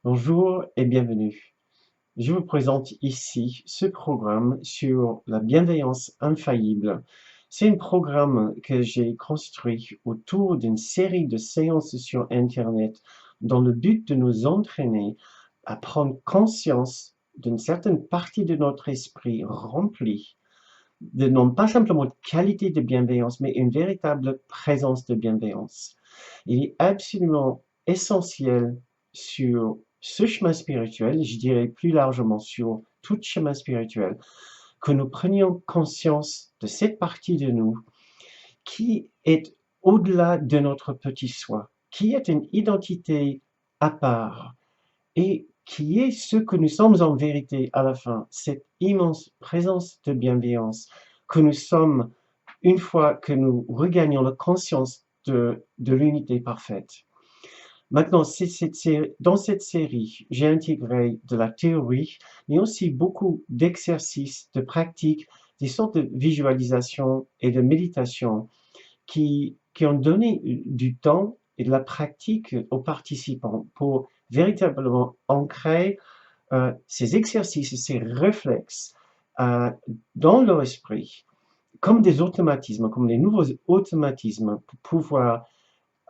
Bonjour et bienvenue. Je vous présente ici ce programme sur la bienveillance infaillible. C'est un programme que j'ai construit autour d'une série de séances sur Internet dans le but de nous entraîner à prendre conscience d'une certaine partie de notre esprit remplie de non pas simplement de qualité de bienveillance, mais une véritable présence de bienveillance. Il est absolument essentiel sur ce chemin spirituel, je dirais plus largement sur tout chemin spirituel, que nous prenions conscience de cette partie de nous qui est au-delà de notre petit soi, qui est une identité à part et qui est ce que nous sommes en vérité à la fin, cette immense présence de bienveillance que nous sommes une fois que nous regagnons la conscience de l'unité parfaite. Maintenant, dans cette série, j'ai intégré de la théorie, mais aussi beaucoup d'exercices, de pratiques, des sortes de visualisation et de méditation qui ont donné du temps et de la pratique aux participants pour véritablement ancrer ces exercices, ces réflexes euh, dans leur esprit, comme des automatismes, comme des nouveaux automatismes pour pouvoir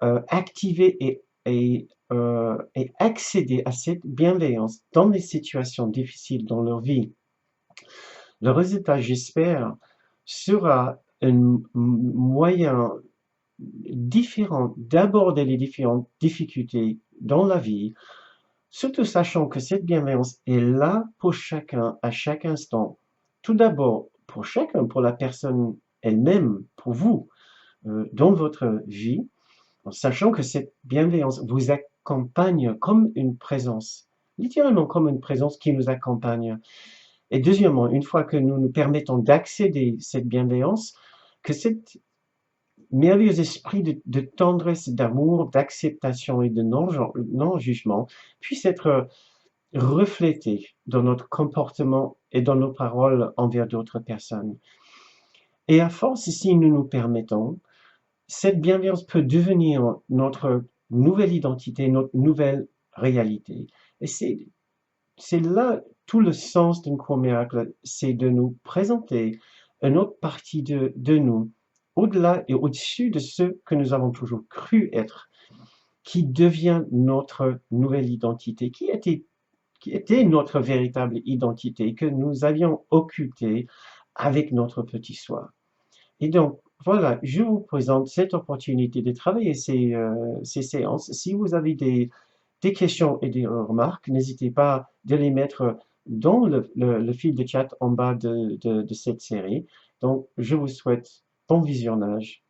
activer et accéder à cette bienveillance dans les situations difficiles dans leur vie. Le résultat, j'espère, sera un moyen différent d'aborder les différentes difficultés dans la vie, surtout sachant que cette bienveillance est là pour chacun à chaque instant. Tout d'abord, pour chacun, pour la personne elle-même, pour vous, dans votre vie, en sachant que cette bienveillance vous accompagne comme une présence, littéralement comme une présence qui nous accompagne. Et deuxièmement, une fois que nous nous permettons d'accéder à cette bienveillance, que cet merveilleux esprit de tendresse, d'amour, d'acceptation et de non-jugement puisse être reflété dans notre comportement et dans nos paroles envers d'autres personnes. Et à force, si nous nous permettons, cette bienveillance peut devenir notre nouvelle identité, notre nouvelle réalité. Et c'est là tout le sens d'un cours miracle, c'est de nous présenter une autre partie de nous, au-delà et au-dessus de ce que nous avons toujours cru être, qui devient notre nouvelle identité, qui était notre véritable identité, que nous avions occultée avec notre petit soi. Et donc, voilà, je vous présente cette opportunité de travailler ces séances. Si vous avez des questions et des remarques, n'hésitez pas de les mettre dans le fil de chat en bas de cette série. Donc, je vous souhaite bon visionnage